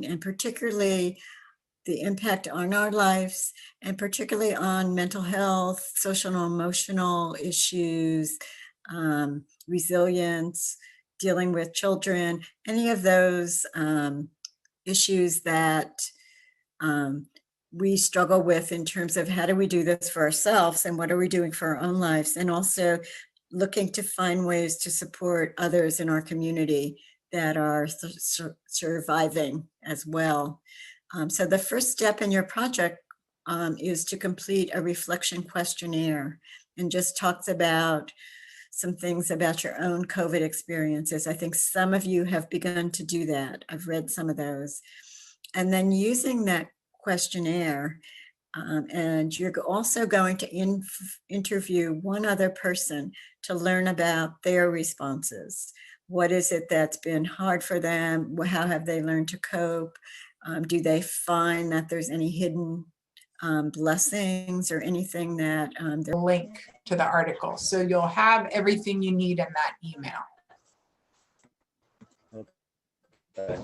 and particularly the impact on our lives, and particularly on mental health, social and emotional issues, resilience, dealing with children, any of those issues that we struggle with in terms of how do we do this for ourselves and what are we doing for our own lives, and also looking to find ways to support others in our community that are surviving as well. So the first step in your project is to complete a reflection questionnaire, and just talks about some things about your own COVID experiences. I think some of you have begun to do that. I've read some of those. And then using that questionnaire, and you're also going to interview one other person to learn about their responses. What is it that's been hard for them? How have they learned to cope? Do they find that there's any hidden blessings or anything that they're link to the article? So you'll have everything you need in that email. Okay.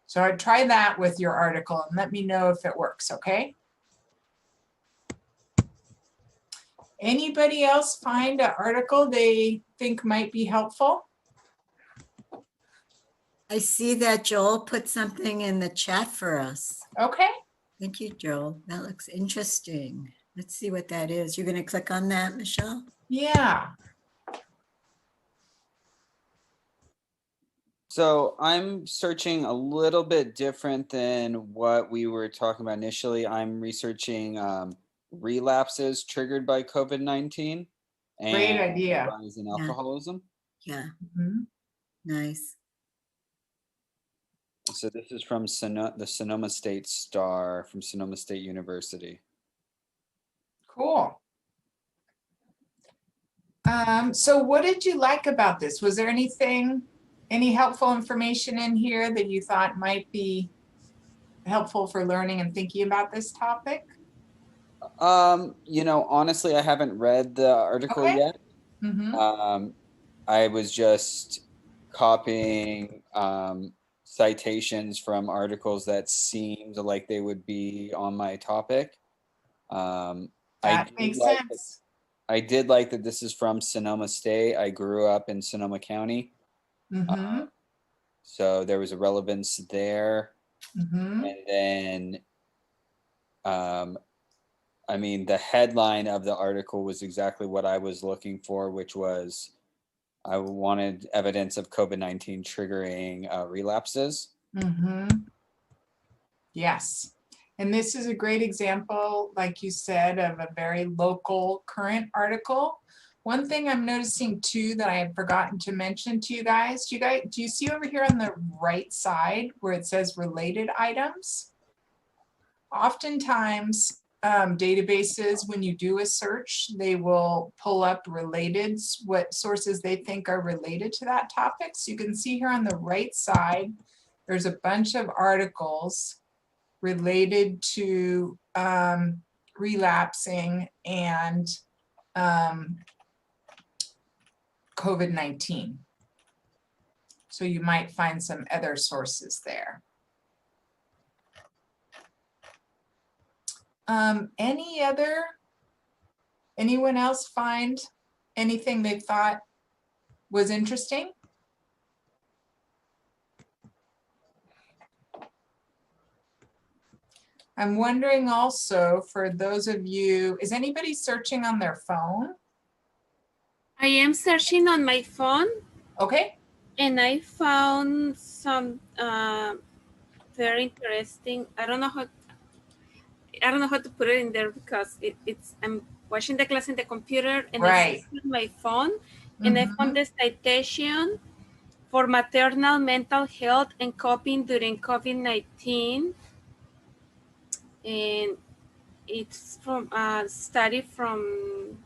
So I'd try that with your article and let me know if it works, okay? Anybody else find an article they think might be helpful? I see that Joel put something in the chat for us. Okay. Thank you, Joel. That looks interesting. Let's see what that is. You're going to click on that, Michelle? Yeah. So I'm searching a little bit different than what we were talking about initially. I'm researching relapses triggered by COVID-19 and great idea. rise in alcoholism. Yeah. Mm-hmm. Nice. So this is from the Sonoma State Star from Sonoma State University. Cool. So what did you like about this? Was there any helpful information in here that you thought might be helpful for learning and thinking about this topic? You know, honestly, I haven't read the article yet. Mm-hmm. I was just copying citations from articles that seemed like they would be on my topic. That makes sense. I did like that this is from Sonoma State. I grew up in Sonoma County. Mm-hmm. So there was a relevance there. Mm-hmm. And then, I mean, the headline of the article was exactly what I was looking for, which was I wanted evidence of COVID-19 triggering relapses. Mm-hmm. Yes. And this is a great example, like you said, of a very local current article. One thing I'm noticing too that I had forgotten to mention to you guys, do you see over here on the right side where it says related items? Oftentimes, databases, when you do a search, they will pull up related, what sources they think are related to that topic. So you can see here on the right side, there's a bunch of articles related to relapsing and COVID-19. So you might find some other sources there. Anyone else find anything they thought was interesting? I'm wondering also for those of you, is anybody searching on their phone? I am searching on my phone. Okay. And I found some very interesting. I don't know how to put it in there because I'm watching the class in the computer and I see my phone, and I found the citation for maternal mental health and coping during COVID-19. And it's from a study from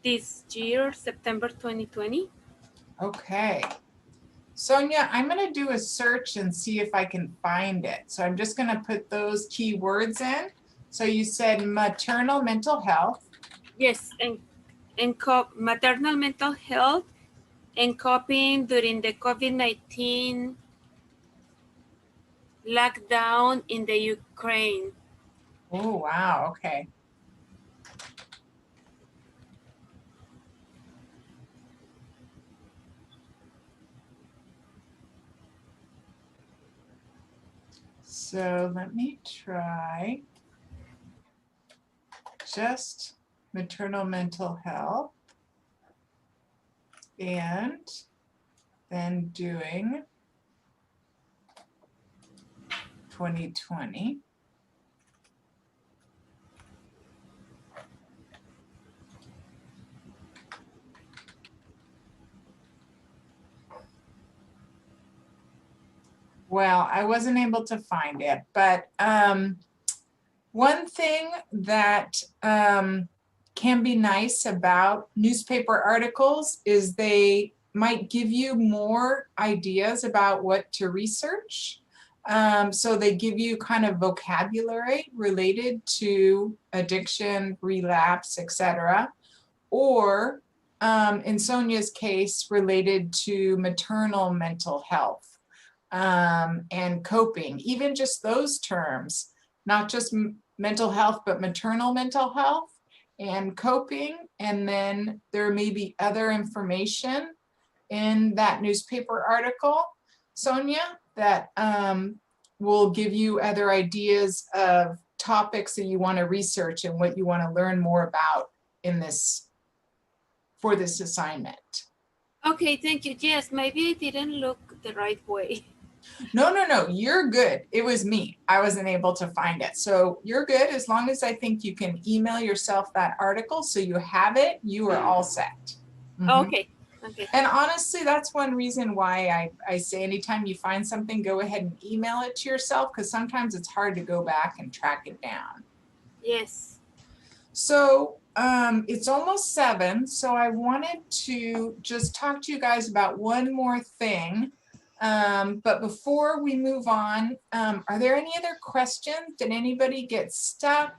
this year, September 2020. Okay. Sonia, I'm going to do a search and see if I can find it. So I'm just going to put those keywords in. So you said maternal mental health. Yes, and maternal mental health and coping during the COVID-19 lockdown in the Ukraine. Oh, wow. Okay. So let me try just maternal mental health and then doing 2020. Well, I wasn't able to find it, but one thing that can be nice about newspaper articles is they might give you more ideas about what to research. So they give you kind of vocabulary related to addiction, relapse, etc. Or in Sonia's case, related to maternal mental health and coping, even just those terms, not just mental health, but maternal mental health and coping. And then there may be other information in that newspaper article, Sonia, that will give you other ideas of topics that you want to research and what you want to learn more about in this, for this assignment. Okay, thank you. Yes, maybe I didn't look the right way. No, you're good. It was me. I wasn't able to find it. So you're good as long as I think you can email yourself that article so you have it, you are all set. Okay, okay. And honestly, that's one reason why I say anytime you find something, go ahead and email it to yourself, because sometimes it's hard to go back and track it down. Yes. So it's almost 7, so I wanted to just talk to you guys about one more thing. But before we move on, are there any other questions? Did anybody get stuck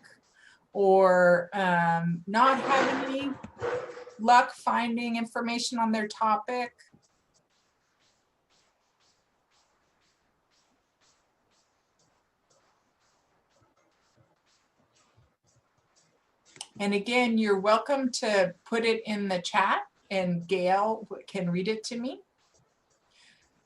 or not have any luck finding information on their topic? And again, you're welcome to put it in the chat and Gail can read it to me.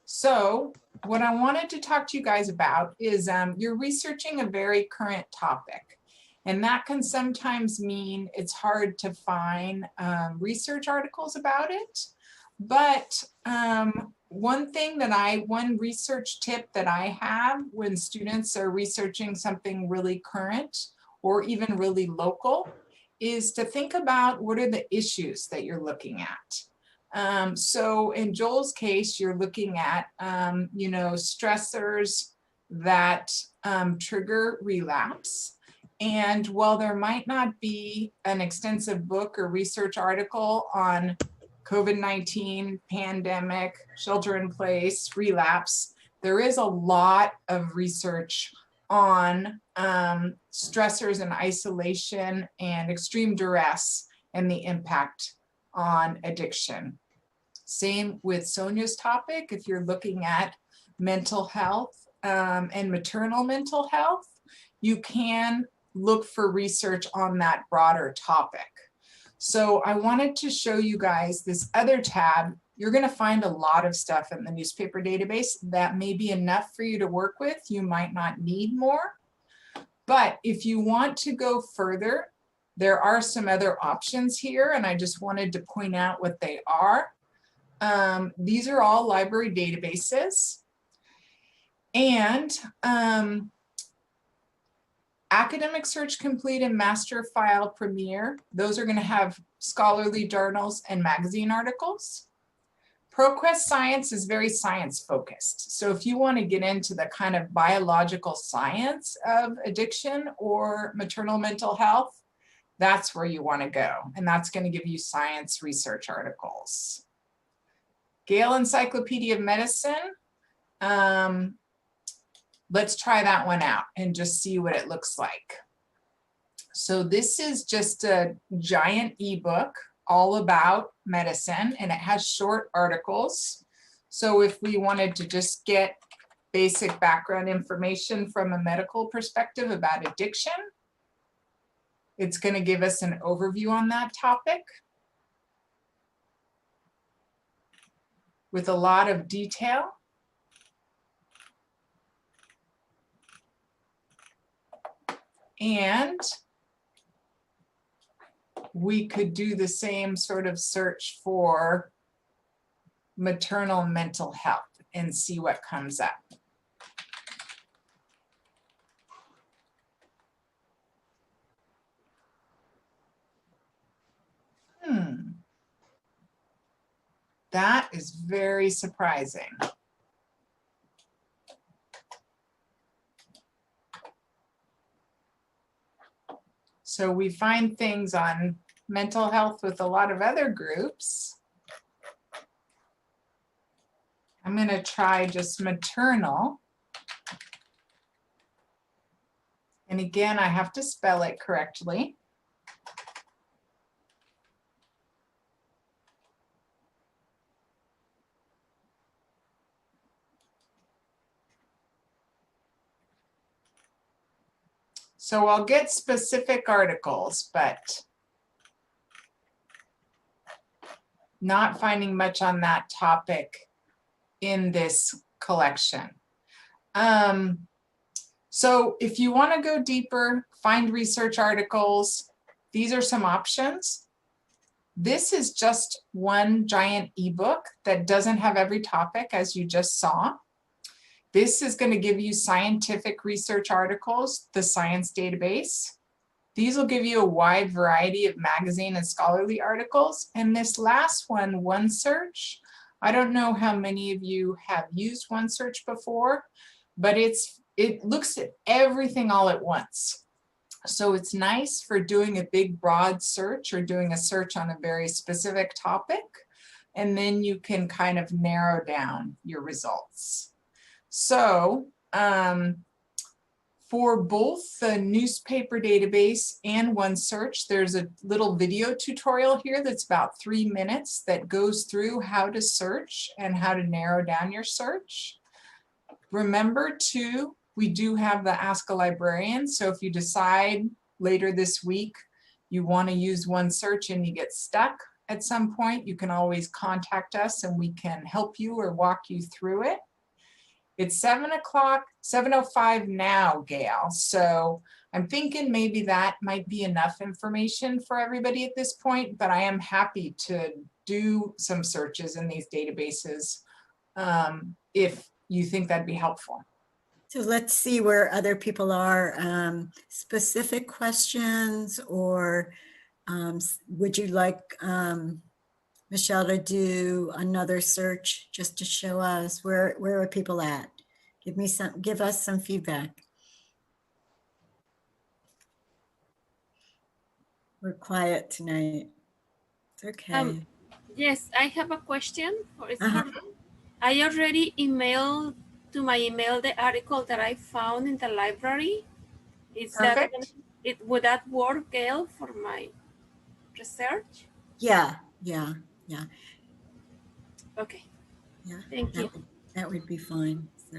So what I wanted to talk to you guys about is you're researching a very current topic. And that can sometimes mean it's hard to find research articles about it. But one research tip that I have when students are researching something really current or even really local is to think about what are the issues that you're looking at. So in Joel's case, you're looking at, stressors that trigger relapse. And while there might not be an extensive book or research article on COVID-19, pandemic, shelter in place, relapse, there is a lot of research on stressors and isolation and extreme duress and the impact on addiction. Same with Sonia's topic. If you're looking at mental health and maternal mental health, you can look for research on that broader topic. So I wanted to show you guys this other tab. You're going to find a lot of stuff in the newspaper database that may be enough for you to work with. You might not need more. But if you want to go further, there are some other options here, and I just wanted to point out what they are. These are all library databases. And Academic Search Complete and Master File Premier, those are going to have scholarly journals and magazine articles. ProQuest Science is very science focused. So if you want to get into the kind of biological science of addiction or maternal mental health, that's where you want to go. And that's going to give you science research articles. Gale Encyclopedia of Medicine. Let's try that one out and just see what it looks like. So this is just a giant ebook all about medicine, and it has short articles. So if we wanted to just get basic background information from a medical perspective about addiction. It's going to give us an overview on that topic with a lot of detail. And we could do the same sort of search for maternal mental health and see what comes up. That is very surprising. So we find things on mental health with a lot of other groups. I'm going to try just maternal. And again, I have to spell it correctly. So I'll get specific articles, but not finding much on that topic in this collection. So if you want to go deeper, find research articles. These are some options. This is just one giant ebook that doesn't have every topic, as you just saw. This is going to give you scientific research articles, the science database. These will give you a wide variety of magazine and scholarly articles. And this last one, OneSearch, I don't know how many of you have used OneSearch before, but it looks at everything all at once. So it's nice for doing a big broad search or doing a search on a very specific topic. And then you can kind of narrow down your results. So for both the newspaper database and OneSearch, there's a little video tutorial here that's about 3 minutes that goes through how to search and how to narrow down your search. Remember too, we do have the Ask a Librarian. So if you decide later this week you want to use OneSearch and you get stuck at some point, you can always contact us and we can help you or walk you through it. It's 7 o'clock, 7:05 now, Gail. So I'm thinking maybe that might be enough information for everybody at this point, but I am happy to do some searches in these databases if you think that'd be helpful. So let's see where other people are. Specific questions, or would you like Michelle to do another search just to show us where are people at? Give us some feedback. We're quiet tonight. It's okay. Yes, I have a question for I already emailed to my email the article that I found in the library. Perfect. Would that work, Gail, for my research? Yeah. Okay. Yeah. Thank you. That would be fine. So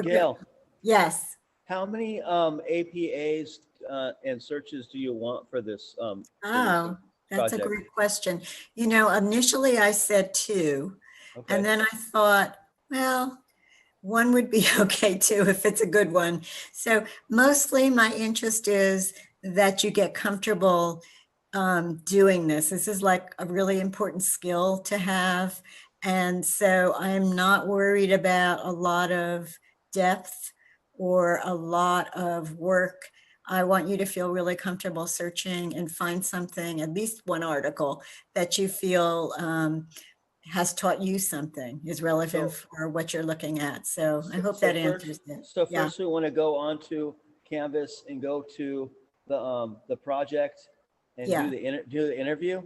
Gail, yes. how many APAs and searches do you want for this? Oh, that's a project? great question. You know, initially I said 2, Okay. and then I thought, well, 1 would be okay too if it's a good one. So mostly my interest is that you get comfortable doing this. This is like a really important skill to have. And so I'm not worried about a lot of depth or a lot of work. I want you to feel really comfortable searching and find something, at least one article that you feel has taught you something, is relevant for what you're looking at. So I hope that answers it. So first we want to go onto Canvas and go to the project and do the interview.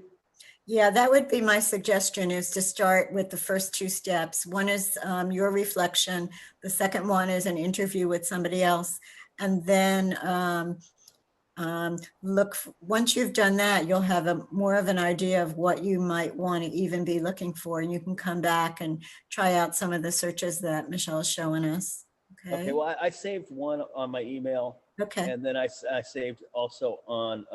Yeah, that would be my suggestion, is to start with the first 2 steps. One is your reflection. The second one is an interview with somebody else. And then once you've done that, you'll have more of an idea of what you might want to even be looking for. And you can come back and try out some of the searches that Michelle's showing us. Okay, well, I saved one on my email, Okay, and then I saved also on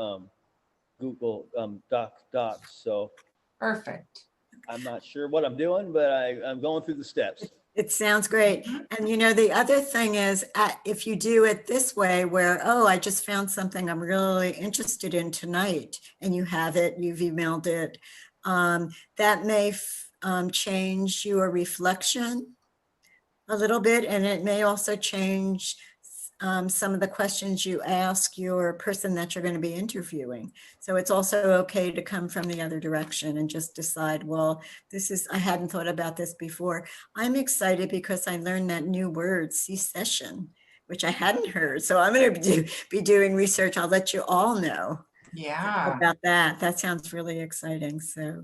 Google Docs. So Perfect. I'm not sure what I'm doing, but I'm going through the steps. it sounds great. Mhm. And you know, the other thing is, if you do it this way where, oh, I just found something I'm really interested in tonight, and you have it, you've emailed it, that may change your reflection a little bit, and it may also change some of the questions you ask your person that you're going to be interviewing. So it's also okay to come from the other direction and just decide, well, I hadn't thought about this before. I'm excited because I learned that new word, secession, which I hadn't heard. So I'm going to be doing research. I'll let you all know Yeah. about that. That sounds really exciting. So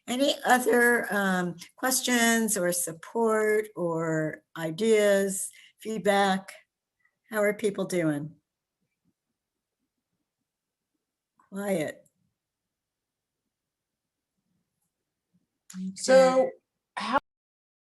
any other questions or support or ideas, feedback? How are people doing? Quiet. So